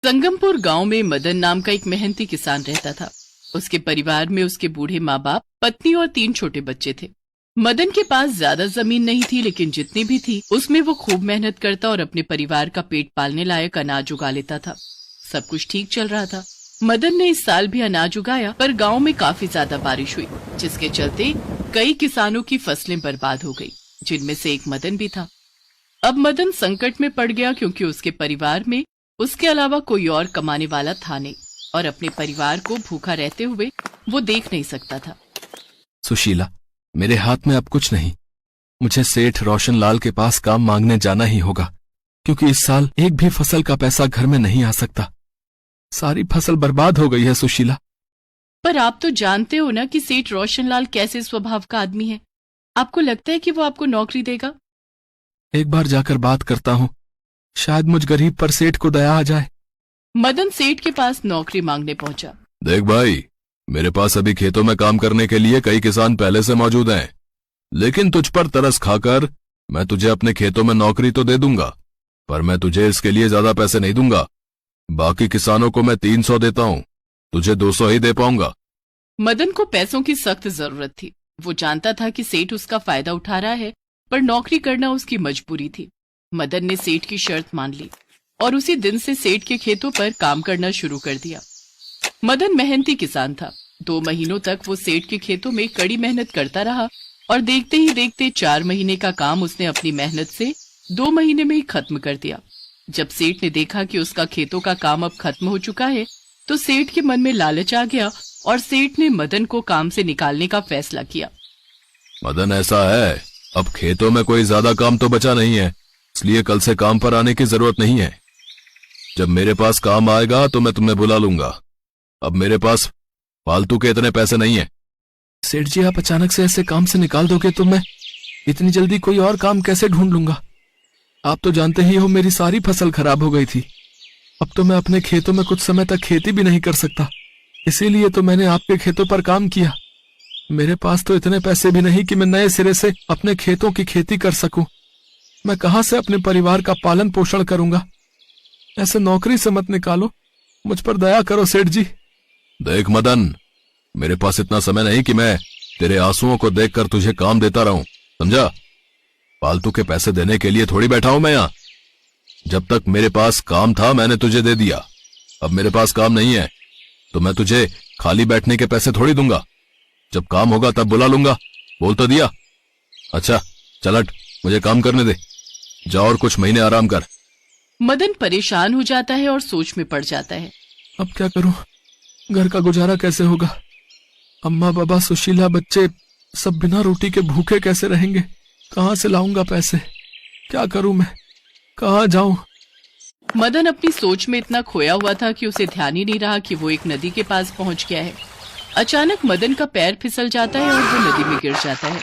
संगमपुर गांव में मदन नाम का एक मेहनती किसान रहता था। उसके परिवार में उसके बूढ़े माँ बाप, पत्नी और 3 छोटे बच्चे थे। मदन के पास ज्यादा जमीन नहीं थी, लेकिन जितनी भी थी उसमें वो खूब मेहनत करता और अपने परिवार का पेट पालने लायक अनाज उगा लेता था। सब कुछ ठीक चल रहा था। मदन ने इस साल भी अनाज उगाया, पर गांव में काफी ज्यादा बारिश हुई, जिसके चलते कई किसानों की फसलें बर्बाद हो गई, जिनमें से एक मदन भी था। अब मदन संकट में पड़ गया, क्योंकि उसके परिवार में उसके अलावा कोई और कमाने वाला था नहीं, और अपने परिवार को भूखा रहते हुए वो देख नहीं सकता था। सुशीला, मेरे हाथ में अब कुछ नहीं। मुझे सेठ रोशन लाल के पास काम मांगने जाना ही होगा, क्योंकि इस साल एक भी फसल का पैसा घर में नहीं आ सकता। सारी फसल बर्बाद हो गई है सुशीला। पर आप तो जानते हो ना कि सेठ रोशन लाल कैसे स्वभाव का आदमी है। आपको लगता है कि वो आपको नौकरी देगा? एक बार जाकर बात करता हूँ, शायद मुझ गरीब पर सेठ को दया आ जाए। मदन सेठ के पास नौकरी मांगने पहुंचा। देख भाई, मेरे पास अभी खेतों में काम करने के लिए कई किसान पहले से मौजूद हैं, लेकिन तुझ पर तरस खाकर मैं तुझे अपने खेतों में नौकरी तो दे दूंगा, पर मैं तुझे इसके लिए ज्यादा पैसे नहीं दूंगा। बाकी किसानों को मैं 300 देता हूँ, तुझे 200 ही दे पाऊंगा। मदन को पैसों की सख्त जरूरत थी। वो जानता था कि सेठ उसका फायदा उठा रहा है, पर नौकरी करना उसकी मजबूरी थी। मदन ने सेठ की शर्त मान ली और उसी दिन से सेठ के खेतों पर काम करना शुरू कर दिया। मदन मेहनती किसान था। 2 महीनों तक वो सेठ के खेतों में कड़ी मेहनत करता रहा, और देखते ही देखते 4 महीने का काम उसने अपनी मेहनत से 2 महीने में ही खत्म कर दिया। जब सेठ ने देखा कि उसका खेतों का काम अब खत्म हो चुका है, तो सेठ के मन में लालच आ गया और सेठ ने मदन को काम से निकालने का फैसला किया। मदन, ऐसा है, अब खेतों में कोई ज्यादा काम तो बचा नहीं है, इसलिए कल से काम पर आने की जरूरत नहीं है। जब मेरे पास काम आएगा तो मैं तुम्हें बुला लूंगा। अब मेरे पास फालतू के इतने पैसे नहीं है। सेठ जी, आप अचानक से ऐसे काम से निकाल दोगे तो मैं इतनी जल्दी कोई और काम कैसे ढूंढ लूंगा? आप तो जानते ही हो, मेरी सारी फसल खराब हो गई थी। अब तो मैं अपने खेतों में कुछ समय तक खेती भी नहीं कर सकता, इसीलिए तो मैंने आपके खेतों पर काम किया। मेरे पास तो इतने पैसे भी नहीं कि मैं नए सिरे से अपने खेतों की खेती कर सकूं। मैं कहां से अपने परिवार का पालन पोषण करूंगा? ऐसे नौकरी से मत निकालो, मुझ पर दया करो सेठ जी। देख मदन, मेरे पास इतना समय नहीं कि मैं तेरे आंसुओं को देखकर तुझे काम देता रहूं, समझा? फालतू के पैसे देने के लिए थोड़ी बैठा हूं मैं यहाँ। जब तक मेरे पास काम था मैंने तुझे दे दिया, अब मेरे पास काम नहीं है तो मैं तुझे खाली बैठने के पैसे थोड़ी दूंगा। जब काम होगा तब बुला लूंगा, बोल तो दिया। अच्छा चल हट, मुझे काम करने दे, जा और कुछ महीने आराम कर। मदन परेशान हो जाता है और सोच में पड़ जाता है। अब क्या करूं? घर का गुजारा कैसे होगा? अम्मा, बाबा, सुशीला, बच्चे सब बिना रोटी के भूखे कैसे रहेंगे? कहां से लाऊंगा पैसे? क्या करूं मैं? कहां जाऊं? मदन अपनी सोच में इतना खोया हुआ था कि उसे ध्यान ही नहीं रहा कि वो एक नदी के पास पहुंच गया है। अचानक मदन का पैर फिसल जाता है और वो नदी में गिर जाता है।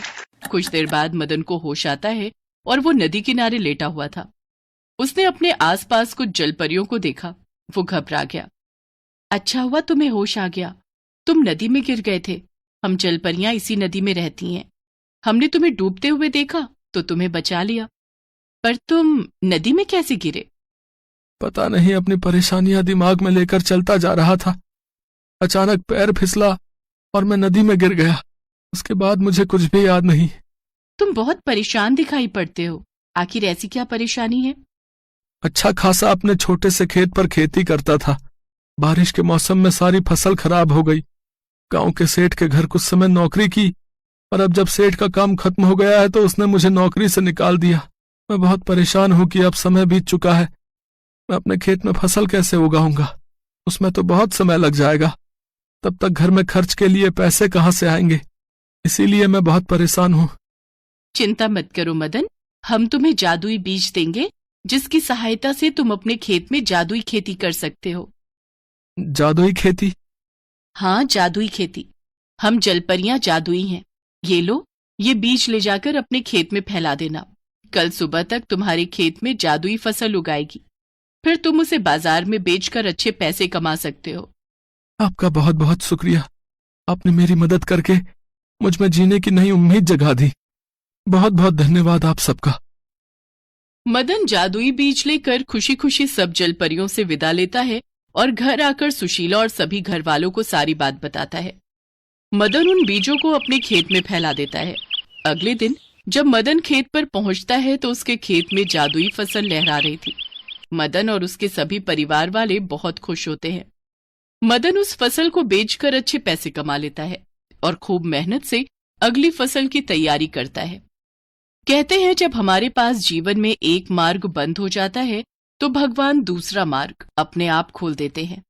कुछ देर बाद मदन को होश आता है और वो नदी किनारे लेटा हुआ था। उसने अपने आसपास कुछ जलपरियों को देखा। वो घबरा गया। अच्छा हुआ तुम्हें होश आ गया, तुम नदी में गिर गए थे। हम जलपरियां इसी नदी में रहती हैं। हमने तुम्हें डूबते हुए देखा तो तुम्हें बचा लिया, पर तुम नदी में कैसे गिरे? पता नहीं, अपनी परेशानियां दिमाग में लेकर चलता जा रहा था। अचानक पैर फिसला और मैं नदी में गिर गया। उसके बाद मुझे कुछ भी याद नहीं। तुम बहुत परेशान दिखाई पड़ते हो, आखिर ऐसी क्या परेशानी है? अच्छा खासा अपने छोटे से खेत पर खेती करता था। बारिश के मौसम में सारी फसल खराब हो गई। गांव के सेठ के घर कुछ समय नौकरी की, और अब जब सेठ का काम खत्म हो गया है तो उसने मुझे नौकरी से निकाल दिया। मैं बहुत परेशान हूं कि अब समय बीत चुका है। मैं अपने खेत में फसल कैसे उगाऊंगा? उसमें तो बहुत समय लग जाएगा। तब तक घर में खर्च के लिए पैसे कहां से आएंगे? इसीलिए मैं बहुत परेशान हूं। चिंता मत करो मदन, हम तुम्हें जादुई बीज देंगे, जिसकी सहायता से तुम अपने खेत में जादुई खेती कर सकते हो। जादुई खेती? हाँ, जादुई खेती। हम जलपरियां जादुई हैं। ये लो, ये बीज ले जाकर अपने खेत में फैला देना। कल सुबह तक तुम्हारे खेत में जादुई फसल उगाएगी। फिर तुम उसे बाजार में बेचकर अच्छे पैसे कमा सकते हो। आपका बहुत बहुत शुक्रिया। आपने मेरी मदद करके मुझ में जीने की नई उम्मीद जगा दी। बहुत बहुत धन्यवाद आप सबका। मदन जादुई बीज लेकर खुशी खुशी सब जलपरियों से विदा लेता है और घर आकर सुशीला और सभी घर वालों को सारी बात बताता है। मदन उन बीजों को अपने खेत में फैला देता है। अगले दिन जब मदन खेत पर पहुंचता है तो उसके खेत में जादुई फसल लहरा रही थी। मदन और उसके सभी परिवार वाले बहुत खुश होते हैं। मदन उस फसल को बेचकर अच्छे पैसे कमा लेता है और खूब मेहनत से अगली फसल की तैयारी करता है। कहते हैं जब हमारे पास जीवन में एक मार्ग बंद हो जाता है तो भगवान दूसरा मार्ग अपने आप खोल देते हैं।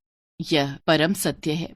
यह परम सत्य है।